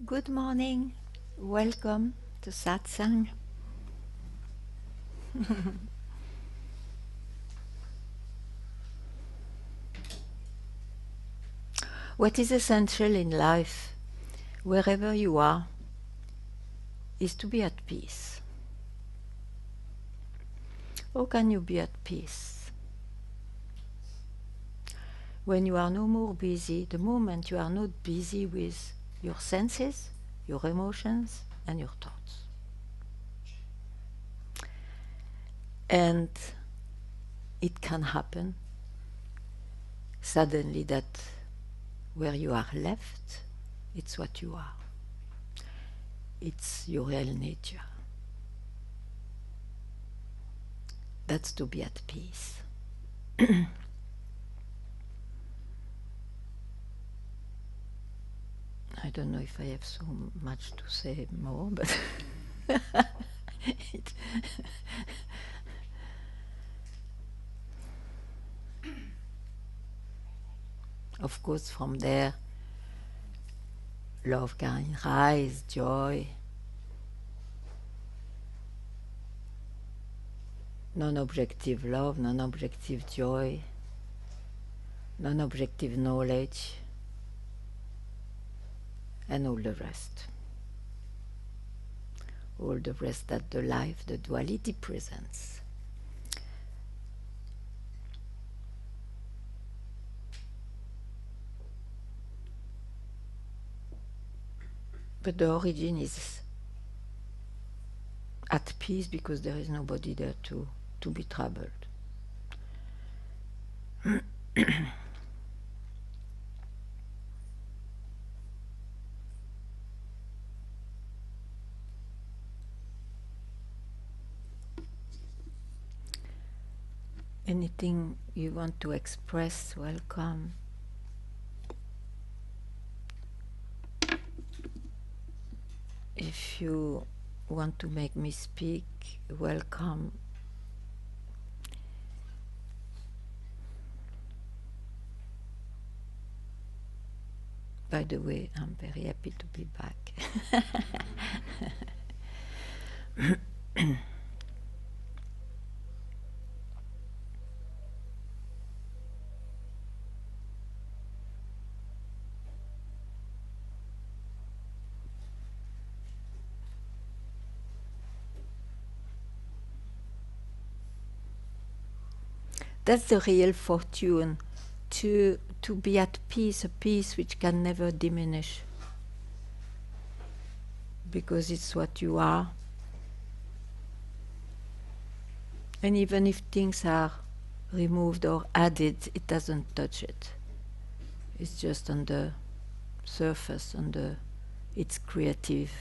Good morning. Welcome to Satsang. What is essential in life, wherever you are, is to be at peace. How can you be at peace? When you are no more busy, the moment you are not busy with your senses, your emotions, and your thoughts. And it can happen suddenly that where you are left, it's what you are. It's your real nature. That's to be at peace. I don't know if I have so much to say more, but it of course from there love can rise, joy, non-objective love, non-objective joy, non-objective knowledge, and all the rest. All the rest that the life, the duality presents. But the origin is at peace because there is nobody there to be troubled. Anything you want to express, welcome. If you want to make me speak, welcome. By the way, I'm very happy to be back. That's the real fortune, to be at peace, a peace which can never diminish. Because it's what you are. And even if things are removed or added, it doesn't touch it. It's just on the surface, on its creative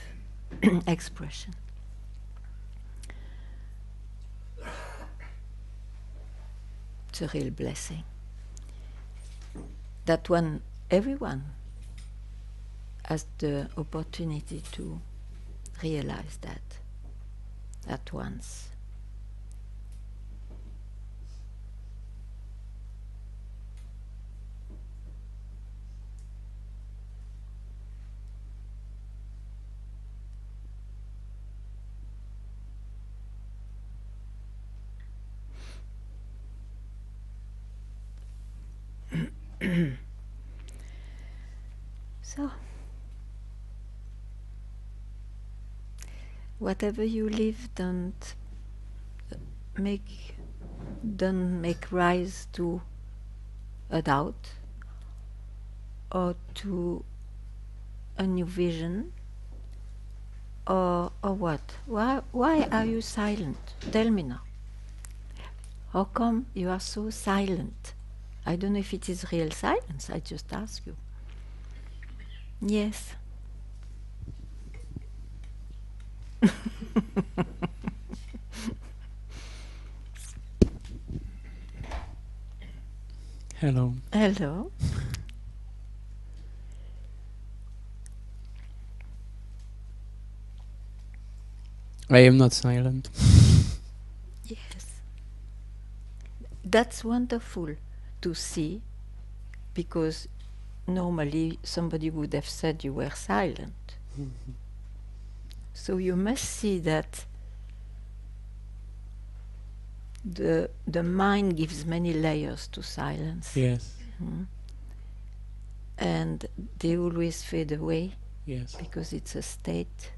expression. It's a real blessing. That everyone has the opportunity to realize that at once. So, whatever you live, don't make rise to a doubt or to a new vision, or what? Why are you silent? Tell me now. How come you are so silent? I don't know if it is real silence, I just ask you. Yes. Hello. Hello. I am not silent. Yes. That's wonderful to see, because normally somebody would have said you were silent. So you must see that the mind gives many layers to silence. Yes. And they always fade away Yes. because it's a state.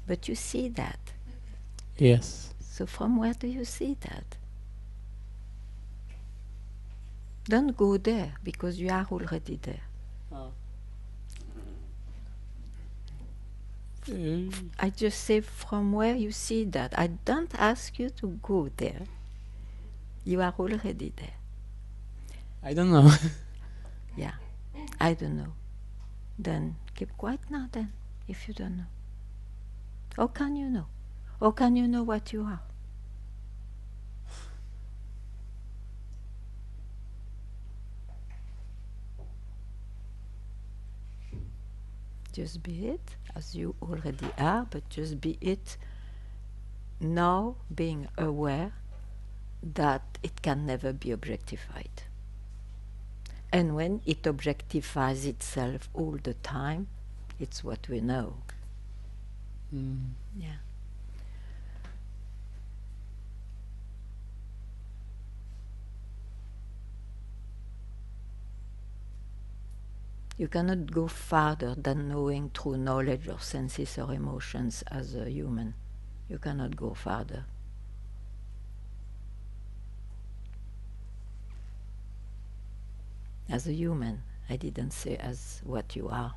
But you see that. Yes. So from where do you see that? Don't go there because you are already there. I just say from where you see that. I don't ask you to go there. You are already there. I don't know. Yeah, I don't know. Then keep quiet now then, if you don't know. How can you know? How can you know what you are? Just be it as you already are, but just be it now, being aware that it can never be objectified. And when it objectifies itself all the time, it's what we know. Yeah. You cannot go farther than knowing through knowledge or senses or emotions as a human. You cannot go farther. As a human, I didn't say as what you are.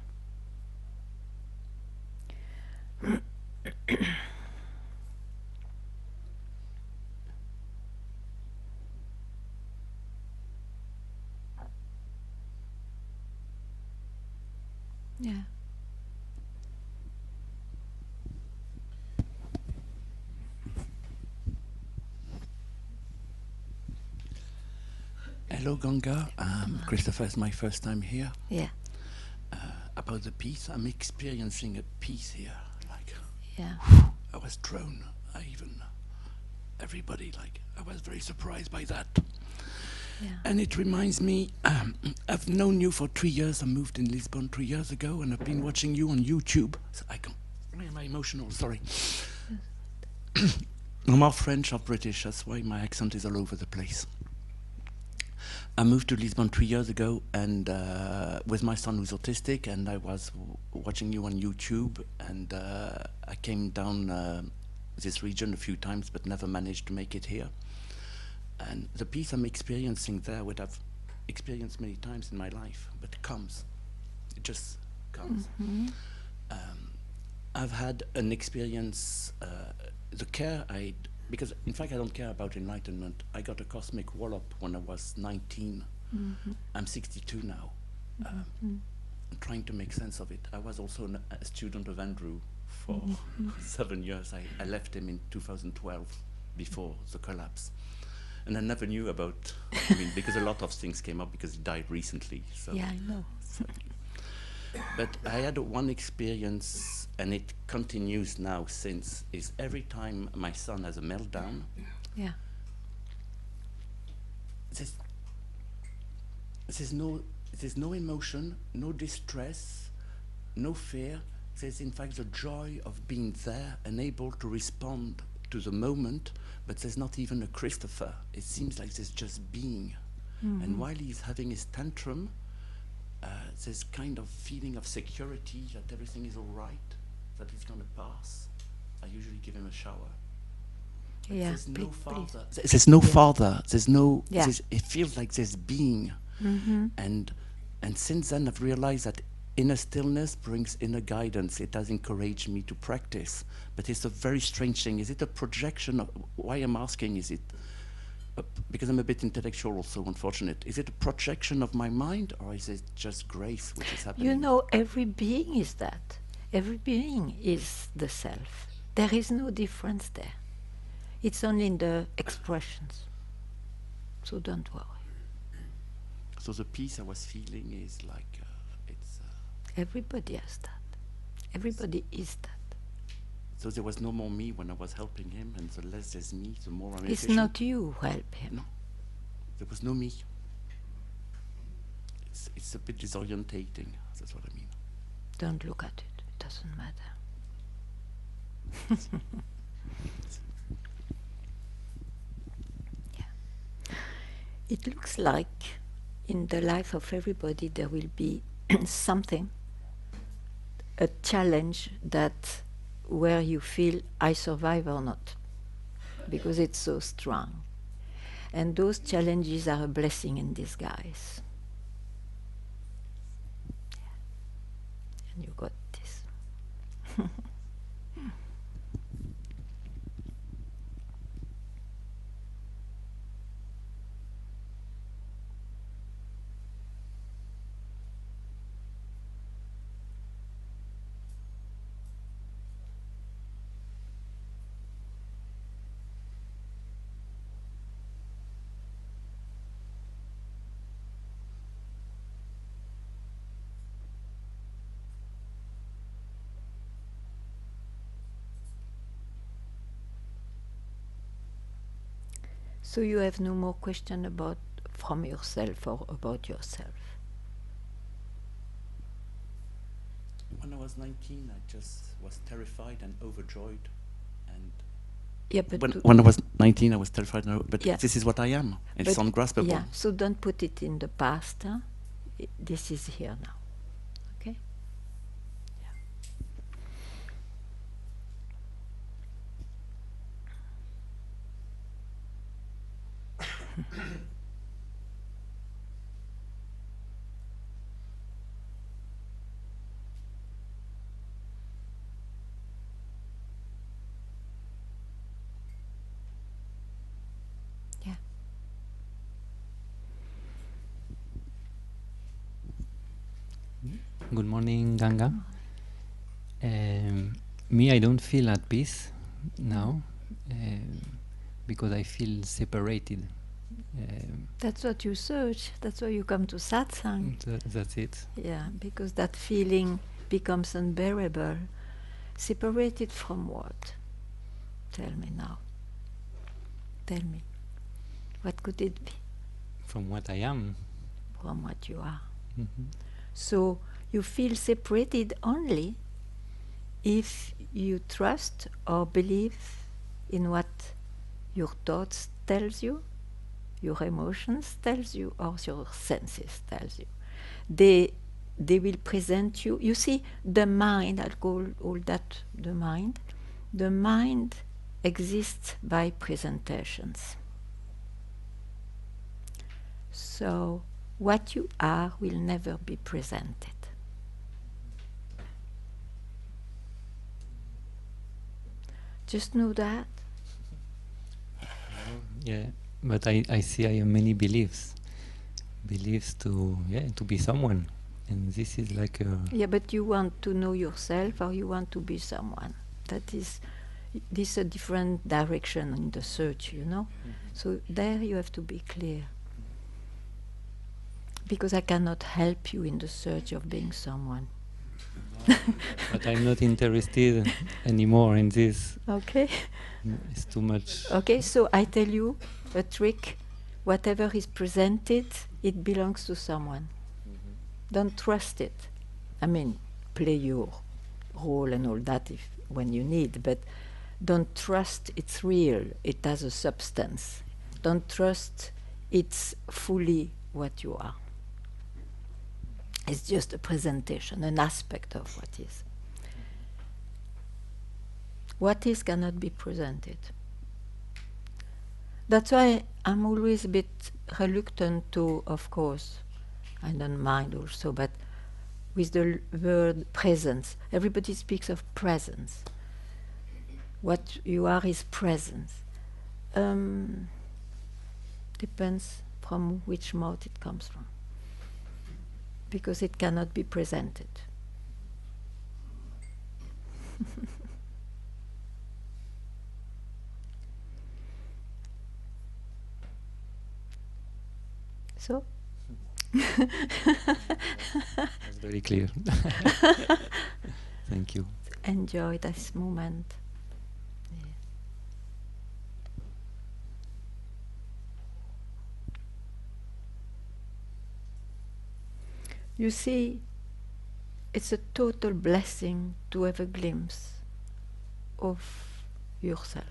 Yeah. Hello, Ganga. Christopher, it's my first time here. Yeah. About the peace, I'm experiencing a peace here. Like, Yeah. I was thrown. Everybody, like, I was very surprised by that. Yeah. And it reminds me, I've known you for 3 years. I moved in Lisbon 3 years ago, and I've been watching you on YouTube. So why am I emotional? Sorry. I'm half French, half British. That's why my accent is all over the place. I moved to Lisbon 3 years ago, and with my son who's autistic, and I was watching you on YouTube, and I came down this region a few times, but never managed to make it here. And the peace I'm experiencing there, what I've experienced many times in my life, but it comes. It just comes. I've had an experience, the care because in fact I don't care about enlightenment. I got a cosmic wallop when I was 19. I'm 62 now. I'm trying to make sense of it. I was also a student of Andrew for 7 years. I left him in 2012 before the collapse. And I never knew about, because a lot of things came up because he died recently. So Yeah, I know. but I had one experience, and it continues now since, is every time my son has a meltdown, Yeah. there's no emotion, no distress, no fear. There's in fact the joy of being there and able to respond to the moment, but there's not even a Christopher. It seems like there's just being. And while he's having his tantrum, there's kind of feeling of security that everything is all right, that it's going to pass. I usually give him a shower. Yeah. There's no Please. father. There's no father. There's no. Yeah. It feels like there's being. And since then, I've realized that inner stillness brings inner guidance. It has encouraged me to practice. But it's a very strange thing. Is it a projection of? Why I'm asking is it? Because I'm a bit intellectual also, unfortunate. Is it a projection of my mind, or is it just grace which is happening? You know, every being is that. Every being is the self. There is no difference there. It's only in the expressions. So don't worry. So the peace I was feeling is like, it's... Everybody has that. Everybody is that. So there was no more me when I was helping him, and the less there's me, the more I'm It's efficient. not you who help him. No. There was no me. It's a bit disorientating. That's what I mean. Don't look at it. It doesn't matter. Yeah. It looks like in the life of everybody there will be something, a challenge that where you feel I survive or not, because it's so strong. And those challenges are a blessing in disguise. And you got this. So you have no more question about from yourself or about yourself. When I was 19, I just was terrified and overjoyed. And Yeah, but when I was 19, I was terrified, but yeah. this is what I am. It's But ungraspable. yeah, so don't put it in the past. Huh? This is here now. Okay? Yeah. Good morning, Ganga. Me, I don't feel at peace now because I feel separated. That's what you search. That's why you come to Satsang. That's it. Yeah, because that feeling becomes unbearable. Separated from what? Tell me now. Tell me. What could it be? From what I am. From what you are. Mm-hmm. So you feel separated only if you trust or believe in what your thoughts tells you, your emotions tells you, or your senses tells you. They will present you. You see, the mind, I'll call all that the mind. The mind exists by presentations. So what you are will never be presented. Just know that. Yeah, but I see I have many beliefs to be someone, and this is like a Yeah, but you want to know yourself or you want to be someone. That is, this is a different direction in the search, you know. So there you have to be clear. Because I cannot help you in the search of being someone. but I'm not interested anymore in this. Okay. It's too much. Okay, so I tell you a trick. Whatever is presented, it belongs to someone. Don't trust it. I mean, play your role and all that if when you need, but don't trust it's real. It has a substance. Don't trust it's fully what you are. It's just a presentation, an aspect of what is. What is cannot be presented. That's why I'm always a bit reluctant to, of course, I don't mind also, but with the word presence. Everybody speaks of presence. What you are is presence. Depends from which mouth it comes from. Because it cannot be presented. So? That's very clear. Thank you. Enjoy this moment. Yeah. You see, it's a total blessing to have a glimpse of yourself.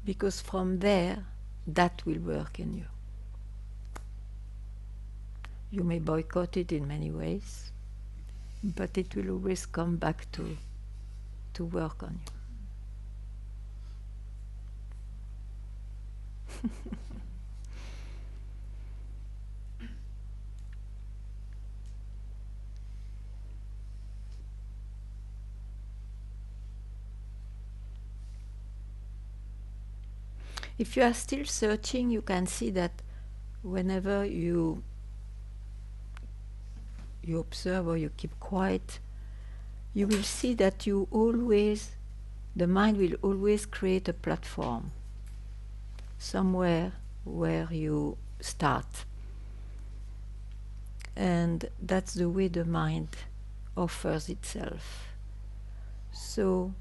Because from there, that will work in you. You may boycott it in many ways, but it will always come back to work on you. If you are still searching, you can see that whenever you observe or you keep quiet, you will see that the mind will always create a platform somewhere where you start. And that's the way the mind offers itself. So,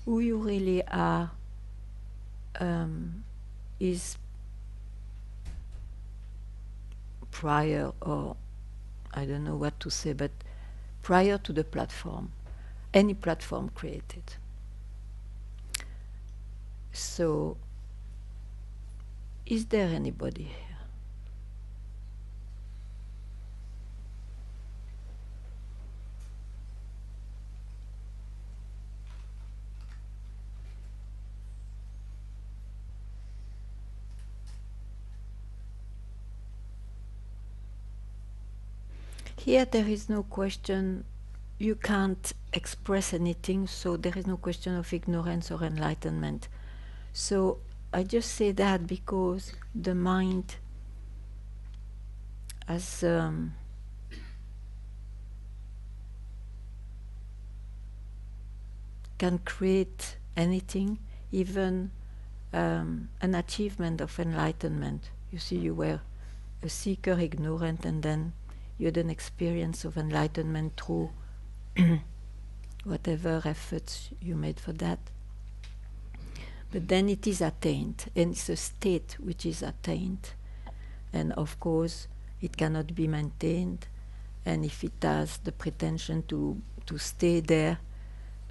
who you really are is prior, or I don't know what to say, but prior to the platform, any platform created. So, is there anybody here? Here there is no question, you can't express anything, so there is no question of ignorance or enlightenment. So I just say that because the mind has can create anything, even an achievement of enlightenment. You see, you were a seeker, ignorant, and then you had an experience of enlightenment through whatever efforts you made for that. But then it is attained, and it's a state which is attained. And of course, it cannot be maintained, and if it has the pretension to stay there,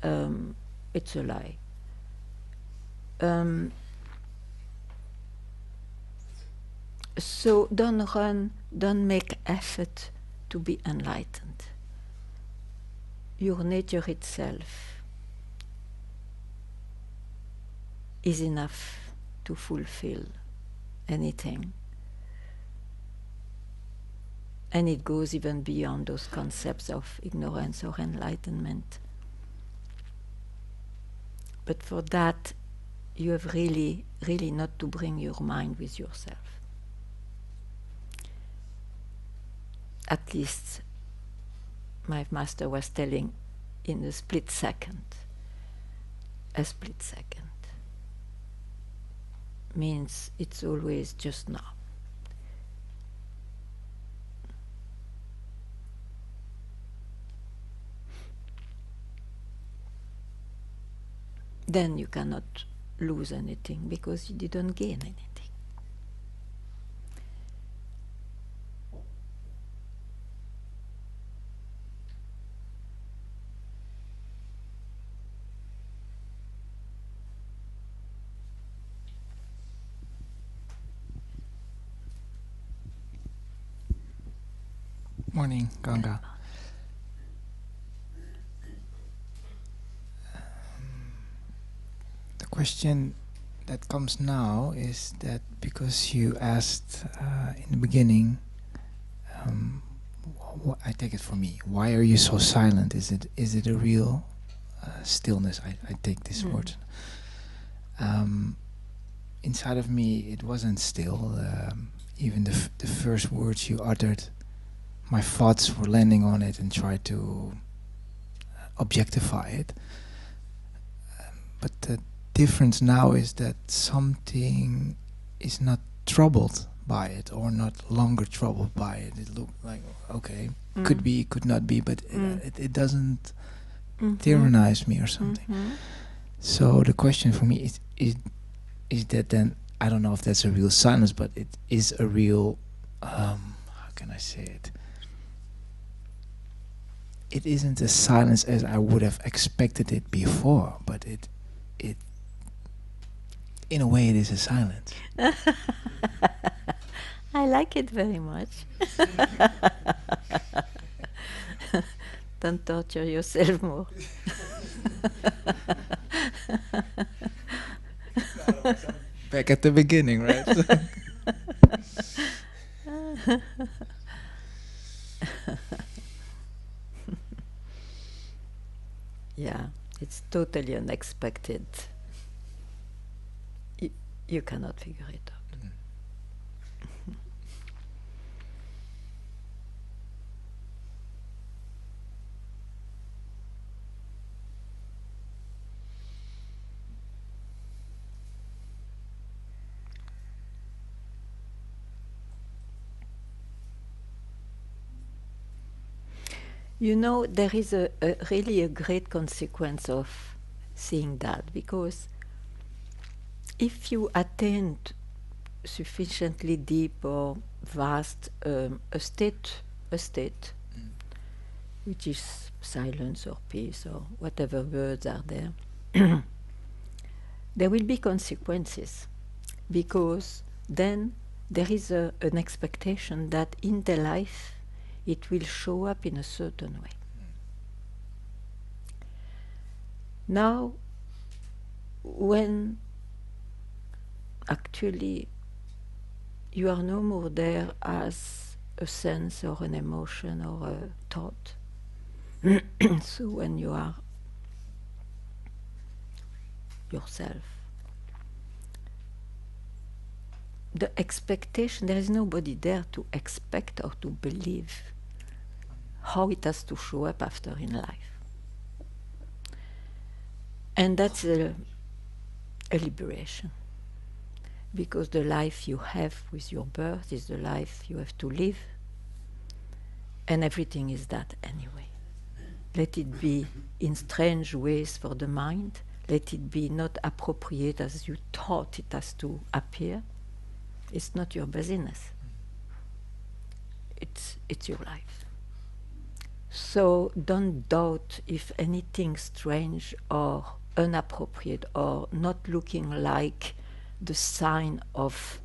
it's a lie. So don't make effort to be enlightened. Your nature itself is enough to fulfill anything. And it goes even beyond those concepts of ignorance or enlightenment. But for that, you have really not to bring your mind with yourself. At least my master was telling, in a split second. A split second means it's always just now. Then you cannot lose anything because you didn't gain anything. Morning, Ganga. The question that comes now is that because you asked in the beginning, I take it for me, why are you so silent? Is it a real stillness? I take this word. Inside of me, it wasn't still. Even the first words you uttered, my thoughts were landing on it and tried to objectify it. But the difference now is that something is not troubled by it, or not longer troubled by it. It looked like, okay, could be, could not be, but it doesn't tyrannize me or something. So the question for me is that then, I don't know if that's a real silence, but it is a real, how can I say it? it isn't a silence as I would have expected it before, but it in a way it is a silence. I like it very much. Don't torture yourself more. Back at the beginning, right? Yeah, it's totally unexpected. You cannot figure it out. You know, there is really a great consequence of seeing that, because if you attain sufficiently deep or vast a state, which is silence or peace or whatever words are there, there will be consequences, because then there is an expectation that in the life it will show up in a certain way. Now, when actually you are no more there as a sense or an emotion or a thought, so when you are yourself, the expectation, there is nobody there to expect or to believe how it has to show up after in life. And that's a liberation, because the life you have with your birth is the life you have to live, and everything is that anyway. Let it be in strange ways for the mind, let it be not appropriate as you thought it has to appear. It's not your business. It's your life. So don't doubt if anything strange or inappropriate or not looking like the sign of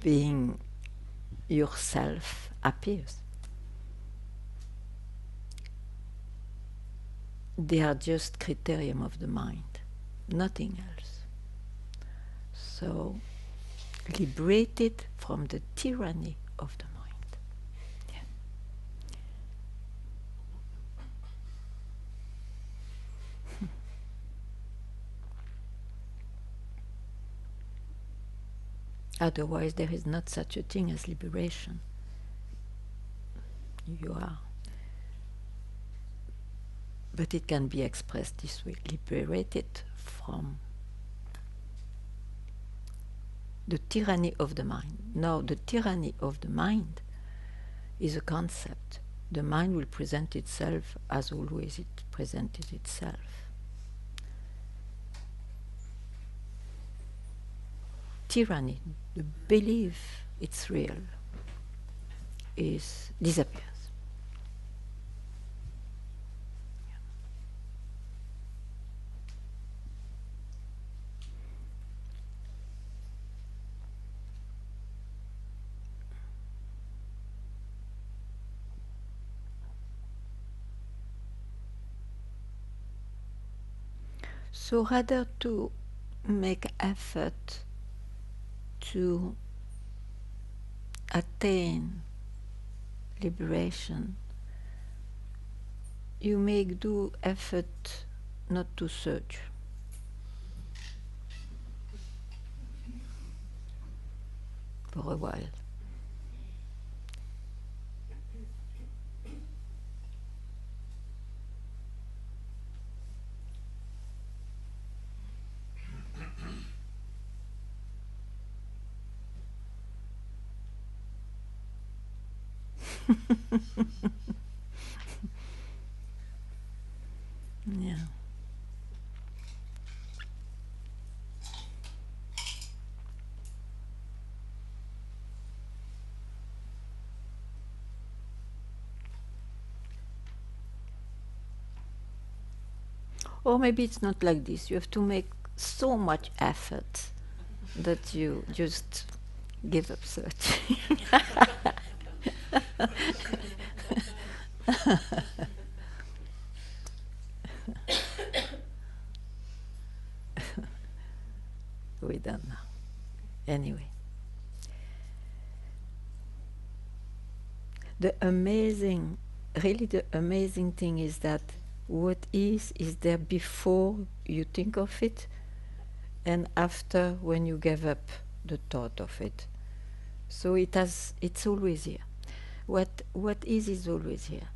being yourself appears. They are just criterion of the mind, nothing else. So liberated from the tyranny of the mind. Yeah. Otherwise, there is not such a thing as liberation. You are. But it can be expressed this way, liberated from the tyranny of the mind. Now, the tyranny of the mind is a concept. The mind will present itself as always it presented itself. Tyranny, the belief it's real, disappears. So rather to make effort to attain liberation, you make do effort not to search. For a while. Yeah. Or maybe it's not like this. You have to make so much effort that you just give up searching. We don't know. Anyway. The amazing thing is that what is there before you think of it, and after when you give up the thought of it. So it's always here. What is always here.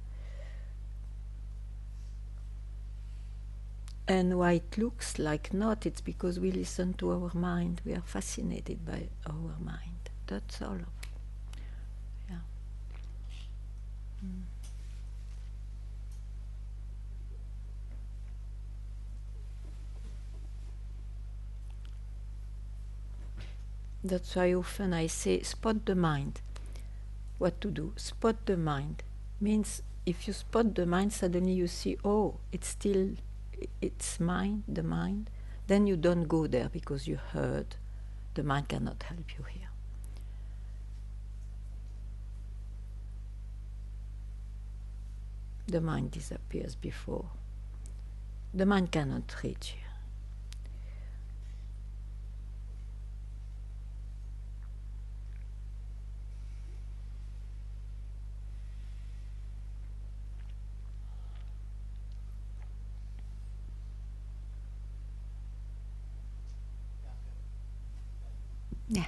And why it looks like not, it's because we listen to our mind. We are fascinated by our mind. That's all. Yeah. Mm. That's why often I say, spot the mind. What to do? Spot the mind. Means if you spot the mind, suddenly you see, oh, it's mind, the mind. Then you don't go there because you heard. The mind cannot help you here. The mind disappears before. The mind cannot reach you. Yeah.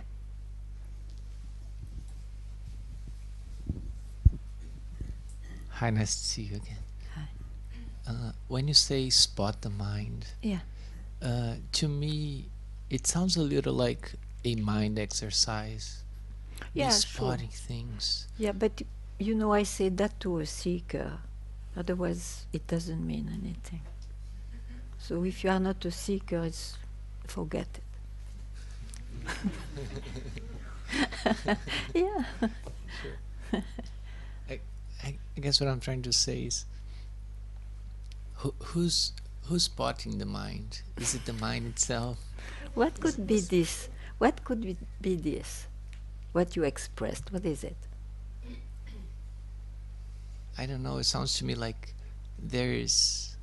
Hi, nice to see you again. Hi. When you say spot the mind, Yeah. To me, it sounds a little like a mind exercise. Yeah, spotting sure. things. Yeah, but you know, I say that to a seeker. Otherwise, it doesn't mean anything. So if you are not a seeker, forget it. Yeah. Sure. I guess what I'm trying to say is, who's spotting the mind? Is it the mind itself? What could be this? What could be this? What you expressed? What is it? I don't know. It sounds to me like there is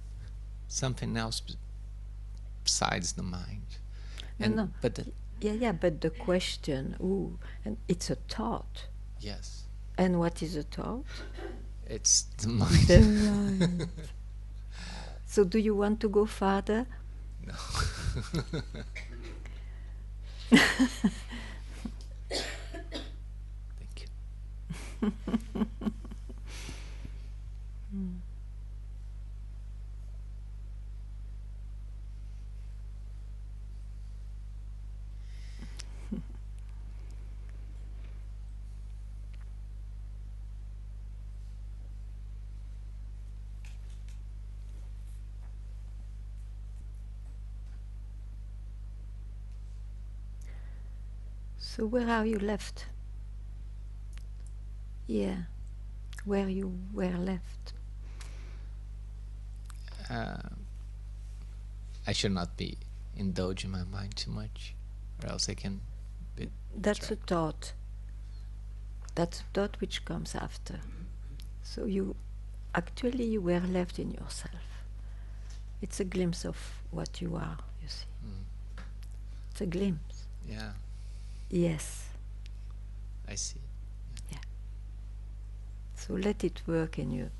something else besides the mind. No. But but the question, and it's a thought. Yes. And what is a thought? It's the mind. The mind. So do you want to go further? No. Thank you. So where are you left? Yeah, where you were left. I should not be indulging my mind too much, or else I can be That's a distracted. thought. That's a thought which comes after. So you were left in yourself. It's a glimpse of what you are, you see. It's a glimpse. Yeah, Yes. I see. Yeah. So let it work in you.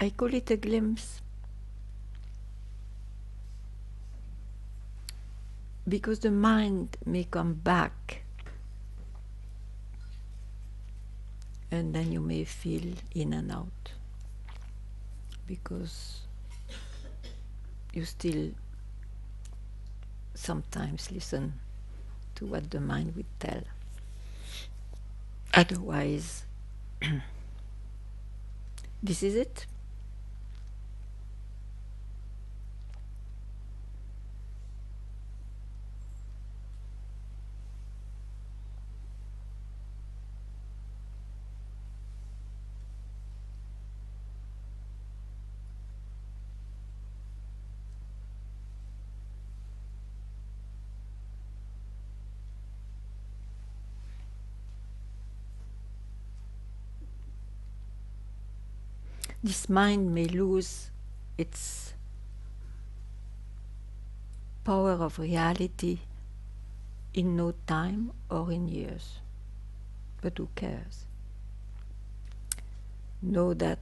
I call it a glimpse because the mind may come back and then you may feel in and out because you still sometimes listen to what the mind would tell. Otherwise, This is it. This mind may lose its power of reality in no time or in years. But who cares? Know that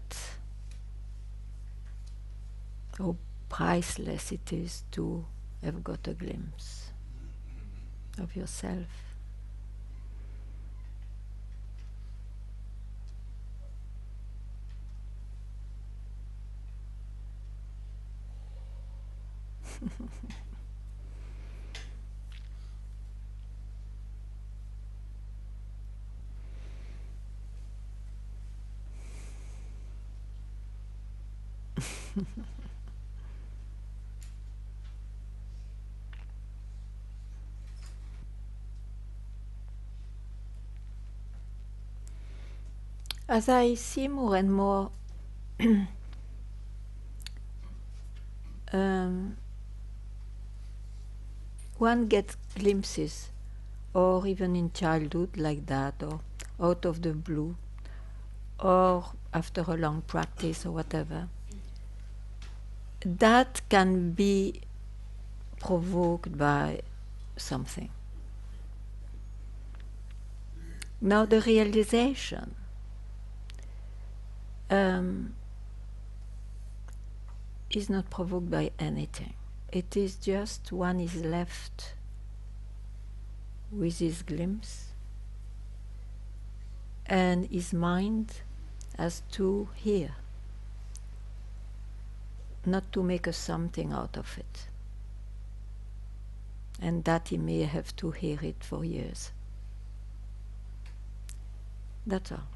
how priceless it is to have got a glimpse of yourself. As I see more and more one gets glimpses, or even in childhood like that, or out of the blue, or after a long practice or whatever, that can be provoked by something. Now the realization is not provoked by anything. It is just one is left with his glimpse, and his mind has to hear, not to make a something out of it. And that he may have to hear it for years. That's all.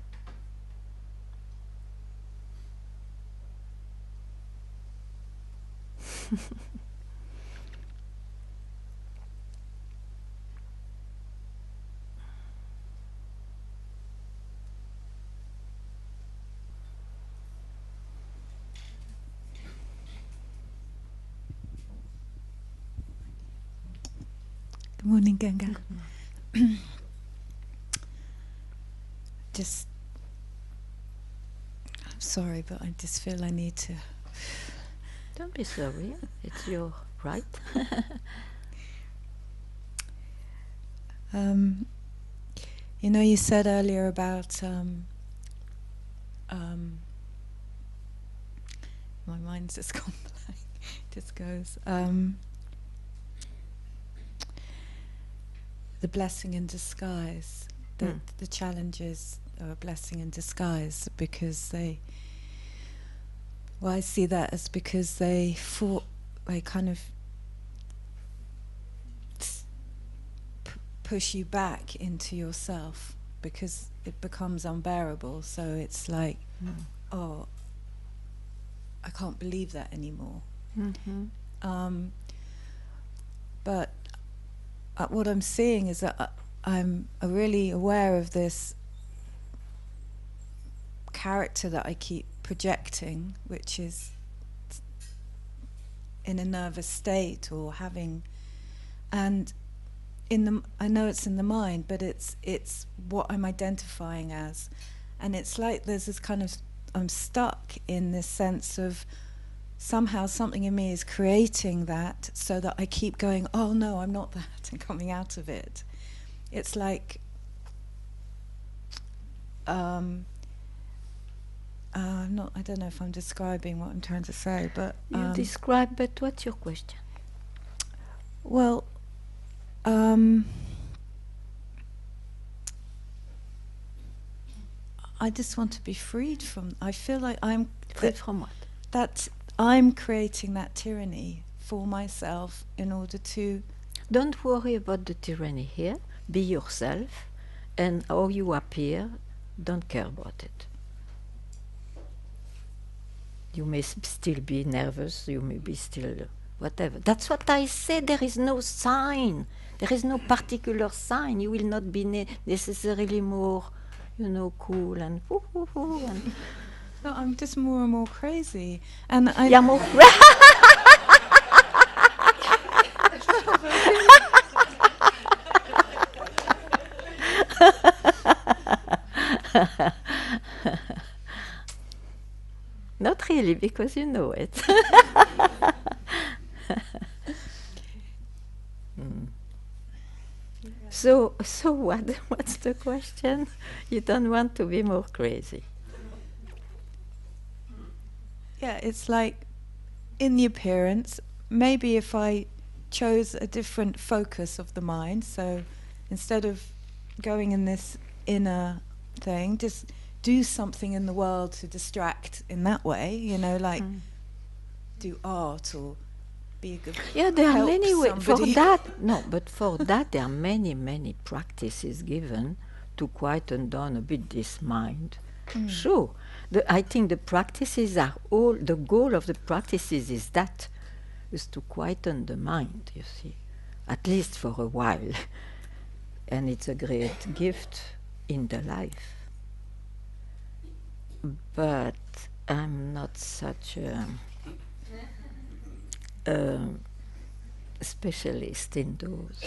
Good morning, Ganga. Just, I'm sorry, but I just feel I need to. Don't be sorry, it's your right. You know, you said earlier about my mind's just gone blank. Just goes. The blessing in disguise. The challenges are a blessing in disguise because they. Well, I see that as because they kind of push you back into yourself because it becomes unbearable. So it's like, oh, I can't believe that anymore. Mm-hmm. But what I'm seeing is that I'm really aware of this character that I keep projecting, which is in a nervous state or having, and I know it's in the mind, but it's what I'm identifying as, and it's like there's this kind of, I'm stuck in this sense of somehow something in me is creating that, so that I keep going, oh no, I'm not that, and coming out of it. It's like I don't know if I'm describing what I'm trying to say, but you describe, but what's your question? Well, I just want to be freed from. I feel like I'm freed from what? That I'm creating that tyranny for myself in order to. Don't worry about the tyranny here. Be yourself, and how you appear. Don't care about it. You may still be nervous, you may be still whatever. That's what I said. There is no sign. There is no particular sign. You will not be necessarily more, cool and woo. And No, I'm just more and more crazy. And I yeah, more. Not really, because you know it. So what's the question? You don't want to be more crazy. Yeah, it's like in the appearance, maybe if I chose a different focus of the mind, so instead of going in this inner thing, just do something in the world to distract in that way, like do art or be a good Yeah, there are help many ways for somebody. that. No, but for that there are many practices given to quieten down a bit this mind. Sure, I think the practices are all. The goal of the practices is to quieten the mind. You see, at least for a while, and it's a great gift in the life. But I'm not such a specialist in those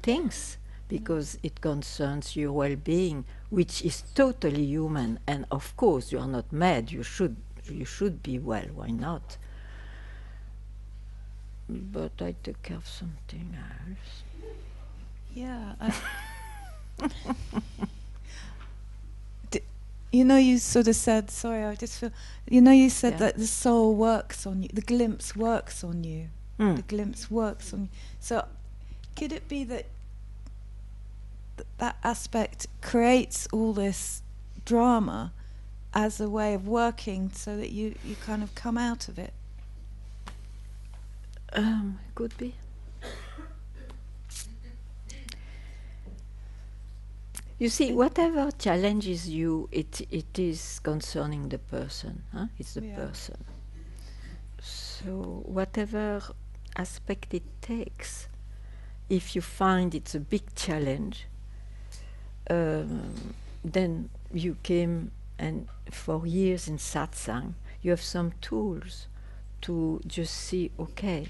things, because it concerns your well-being, which is totally human. And of course, you are not mad. You should be well. Why not? But I take care of something else. Yeah. You sort of said, sorry, I just feel, you said that the soul works on you, the glimpse works on you. The glimpse works on you. So could it be that that aspect creates all this drama as a way of working so that you kind of come out of it? Could be. You see, whatever challenges you, it is concerning the person. It's the person. So whatever aspect it takes, if you find it's a big challenge, then you came, and for years in Satsang, you have some tools to just see, okay,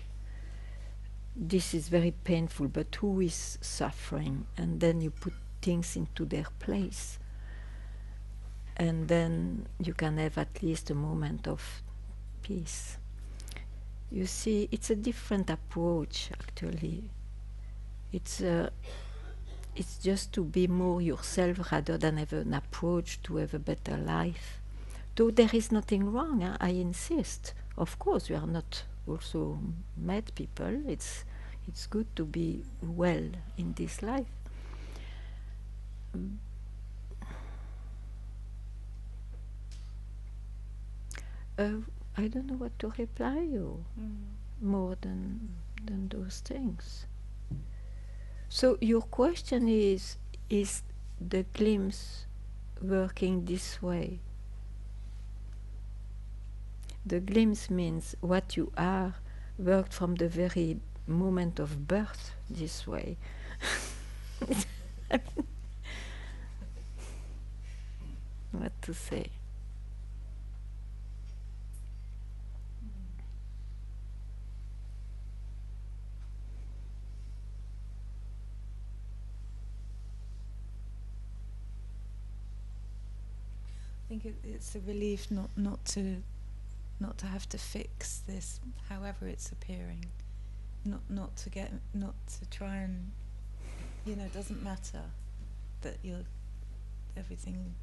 this is very painful, but who is suffering? And then you put things into their place. And then you can have at least a moment of peace. You see, it's a different approach, actually. It's just to be more yourself rather than have an approach to have a better life. Though there is nothing wrong, I insist. Of course, we are not also mad people. It's good to be well in this life. I don't know what to reply you more than those things. So your question is the glimpse working this way? The glimpse means what you are worked from the very moment of birth this way. What to say? I think it's a relief not to have to fix this, however it's appearing, not to try and, it doesn't matter that everything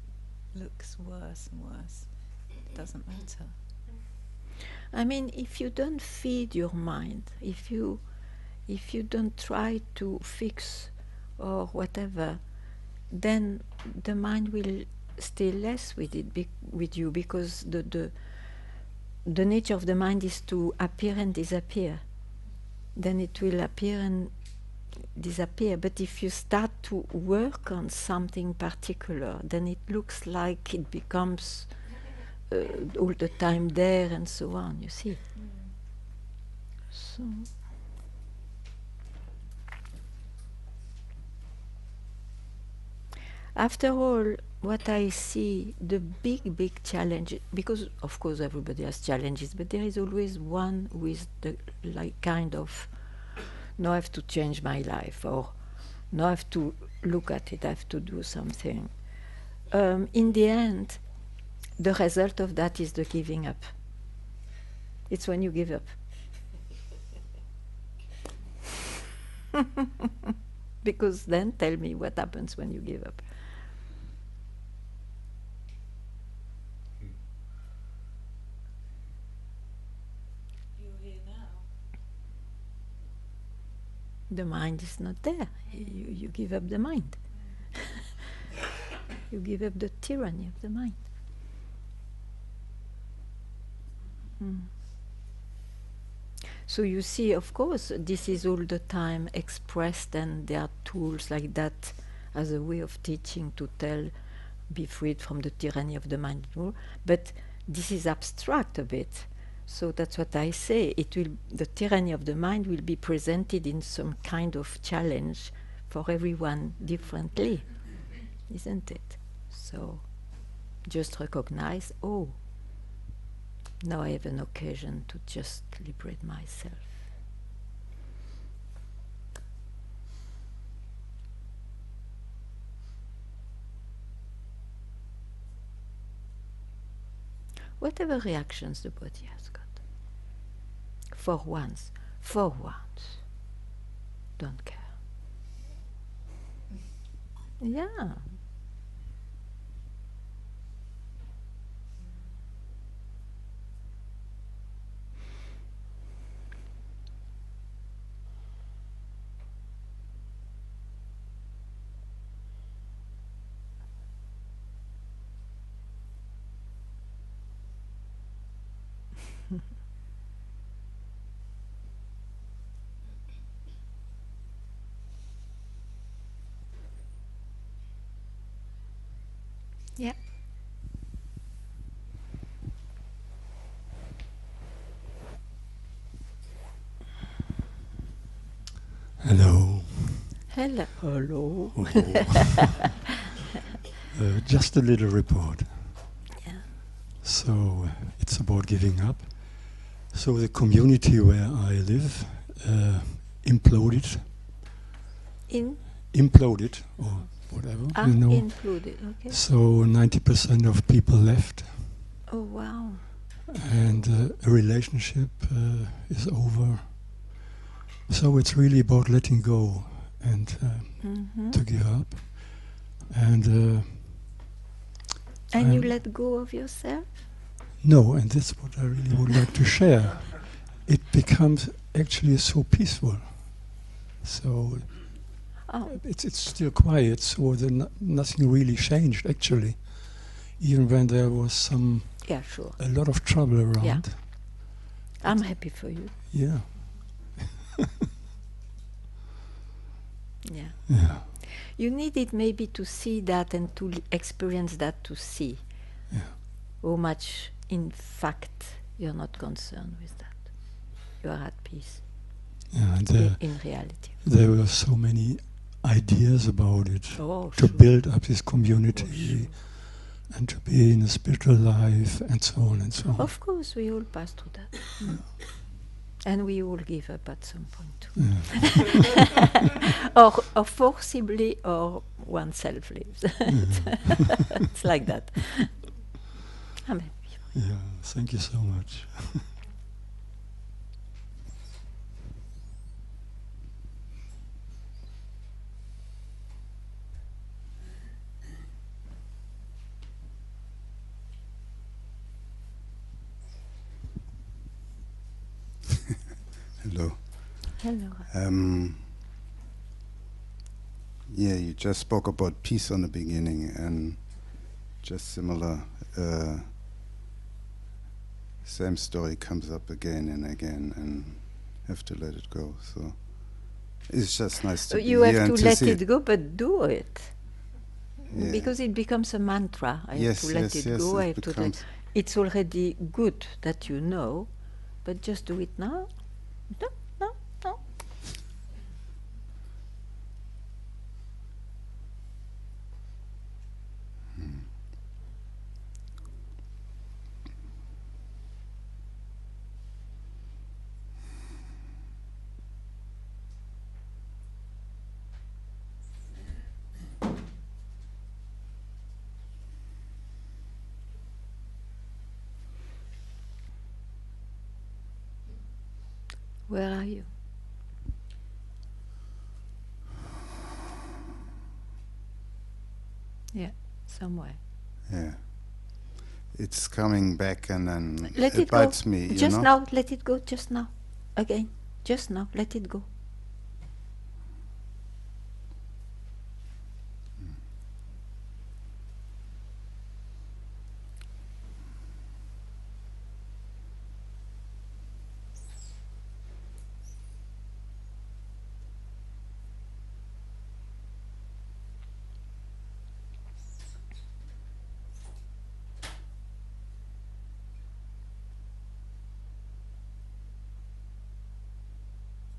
looks worse and worse. It doesn't matter. I mean, if you don't feed your mind, if you don't try to fix or whatever, then the mind will stay less with you, because the nature of the mind is to appear and disappear. Then it will appear and disappear. But if you start to work on something particular, then it looks like it becomes all the time there and so on, you see. So after all, what I see, the big challenge, because of course everybody has challenges, but there is always one with the like kind of, now I have to change my life, or now I have to look at it, I have to do something. In the end, the result of that is the giving up. It's when you give up. Because then tell me what happens when you give up. You're here now. The mind is not there. You give up the mind. You give up the tyranny of the mind. So you see, of course, this is all the time expressed, and there are tools like that as a way of teaching to tell, be freed from the tyranny of the mind. But this is abstract a bit. So that's what I say. The tyranny of the mind will be presented in some kind of challenge for everyone differently, isn't it? So just recognize, oh, now I have an occasion to just liberate myself. Whatever reactions the body has got. For once, don't care. Yeah. Yeah. Hello. Hello. Hello. Just a little report. Yeah. So it's about giving up. So the community where I live imploded. Imploded or whatever, you know. Included, okay. So 90% of people left, Oh, wow. and a relationship is over. So it's really about letting go and to give up. And you let go of yourself? no, and that's what I really would like to share. It becomes actually so peaceful. So it's still quiet, so nothing really changed actually. Even when there was a lot of trouble around. Yeah. I'm happy for you. Yeah. Yeah. Yeah. You needed maybe to see that and to experience that, to see how much in fact you're not concerned with that. You are at peace. Yeah, and in reality. There were so many ideas about it, to sure. build up this community and to be in a spiritual life and so on and so on. Of course, we all pass through that. And we all give up at some point too. Yeah. or forcibly, or oneself lives. It's like that. I'm happy. Yeah, thank you so much. Hello. Hello. Yeah, you just spoke about peace on the beginning, and just similar, same story comes up again and again, and have to let it go. So it's just nice to be You here have and to let see it go, but do it. Yeah. Because it becomes a mantra. I have to let it go. I have to let. It's already good that you know, but just do it now. No, no, no. Where are you? Yeah, somewhere. Yeah. It's coming back and then Let it it go. bites me, you Just know? now, let it go, just now. Again, just now, let it go.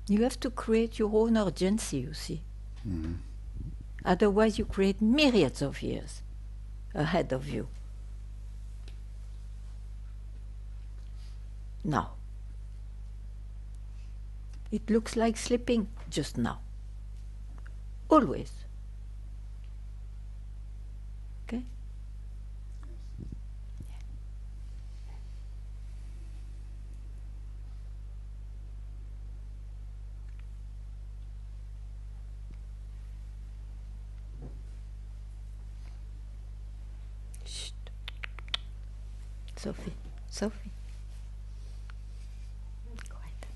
You have to create your own urgency, you see. Mm-hmm. Otherwise, you create myriads of years ahead of you. Now. It looks like sleeping just now. Always. Okay? Shh. Sophie. Sophie. Quiet down.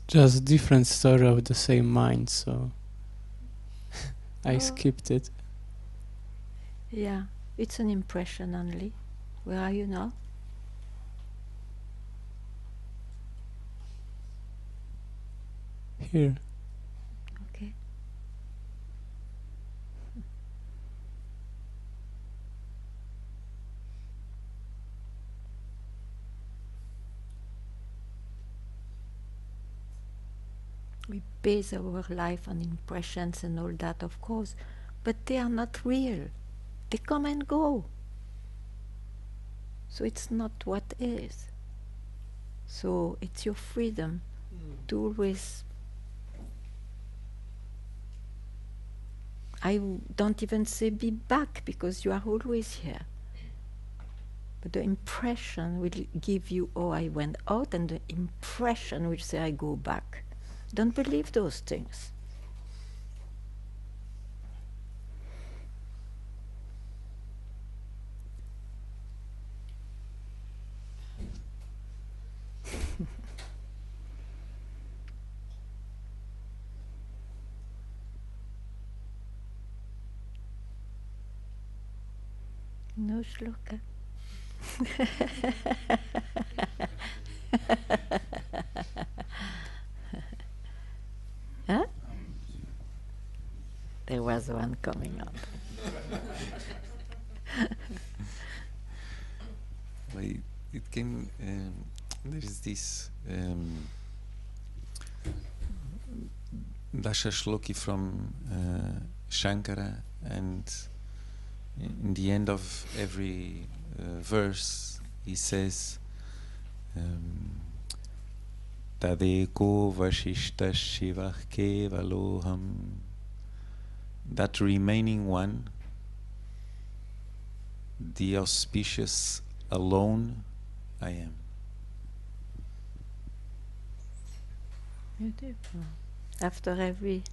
Just different story of the same mind, so I skipped it. Yeah, it's an impression only. Where are you now? Here. Okay. We base our life on impressions and all that, of course, but they are not real. They come and go. So it's not what is. So it's your freedom to always. I don't even say be back, because you are always here. But the impression will give you, oh, I went out, and the impression will say, I go back. Don't believe those things. No shloka. Huh? There was one coming up. It came. There is this Dasha Shloki from Shankara, and in the end of every verse, he says, Tadeko Vashishta Shiva Kevaloham. That remaining one, the auspicious alone, I am. Beautiful. After every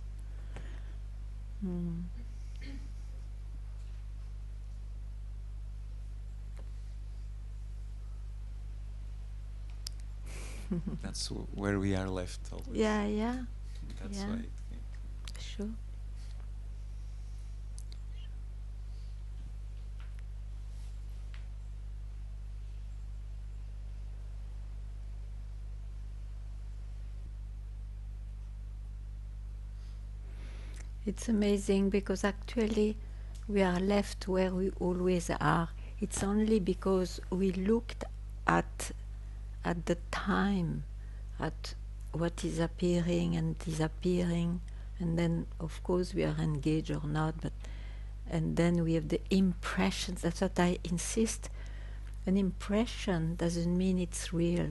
That's where we are left always. Yeah, yeah. That's Yeah. why. Sure. It's amazing because actually we are left where we always are. It's only because we looked at the time, at what is appearing and disappearing, and then of course we are engaged or not, but and then we have the impressions. That's what I insist. An impression doesn't mean it's real.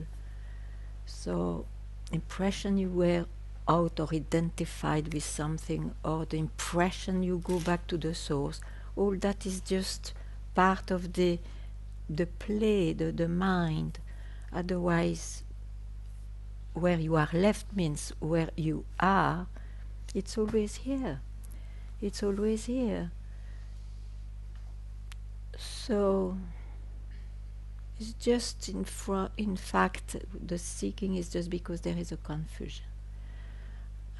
So impression you were out or identified with something, or the impression you go back to the source, all that is just part of the play, the mind. Otherwise, where you are left means where you are. It's always here. It's always here. So it's just in fact the seeking is just because there is a confusion.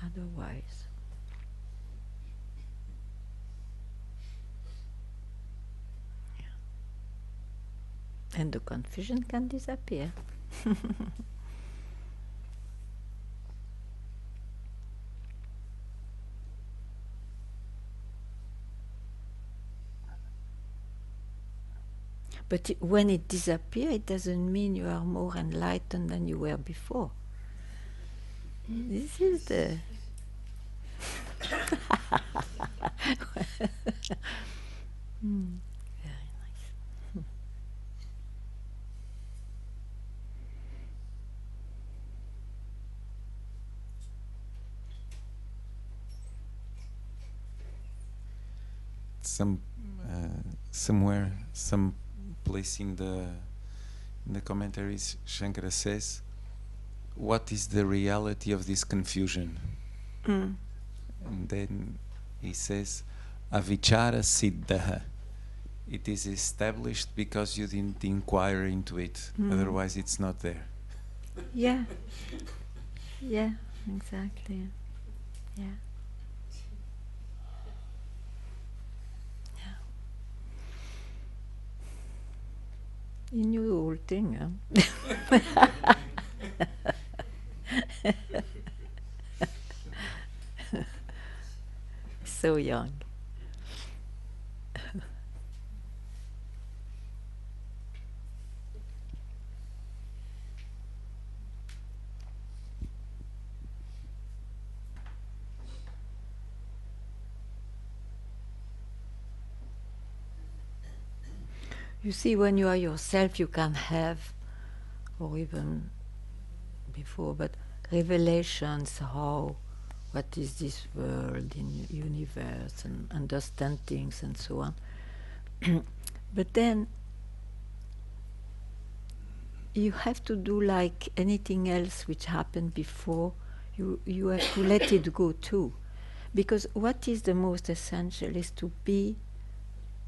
Otherwise, and the confusion can disappear. But when it disappears, it doesn't mean you are more enlightened than you were before. This is the... Very nice. Somewhere, some place in the commentaries, Shankara says, "What is the reality of this confusion?" Mm. And then he says, "Avichara siddha." It is established because you didn't inquire into it. Otherwise, it's not there. Yeah. Yeah, exactly. Yeah. You knew the whole thing, huh? So young. You see, when you are yourself, you can have, or even before, but revelations, how, what is this world in universe, and understand things and so on. But then you have to do like anything else which happened before. You have to let it go too, because what is the most essential is to be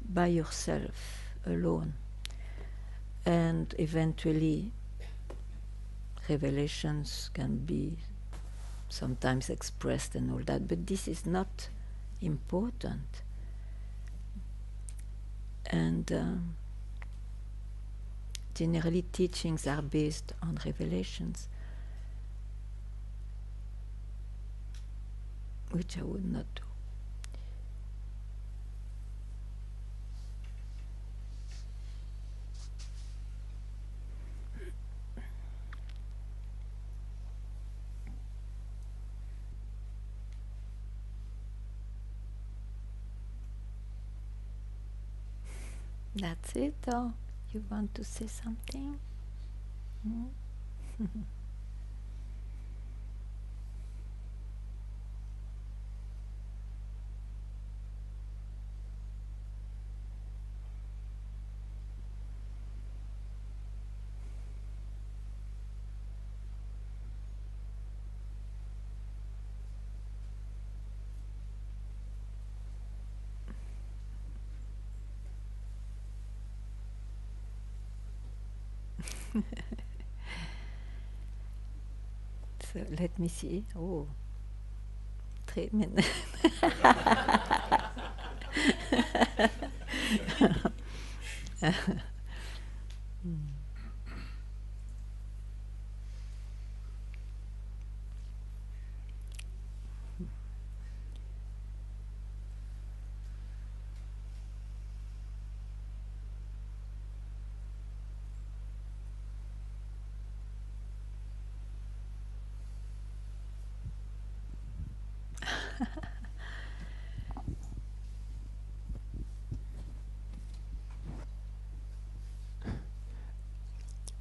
by yourself alone, and eventually revelations can be sometimes expressed and all that, but this is not important. And generally teachings are based on revelations, which I would not do. That's it, or you want to say something? Hmm? So let me see. Oh, 3 minutes.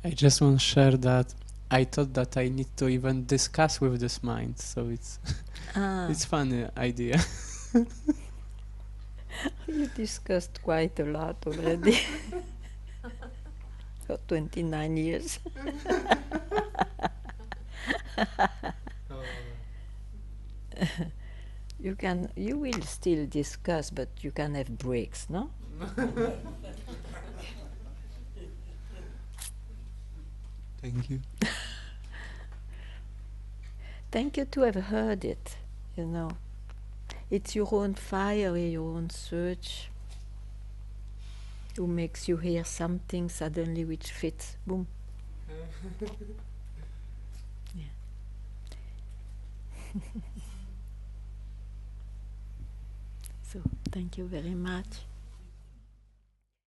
I just want to share that I thought that I need to even discuss with this mind, so it's it's funny idea. You discussed quite a lot already. For 29 years. You will still discuss, but you can have breaks, no? Thank you. Thank you to have heard it, you know. It's your own fire, your own search, who makes you hear something suddenly which fits. Boom. Yeah. So, thank you very much.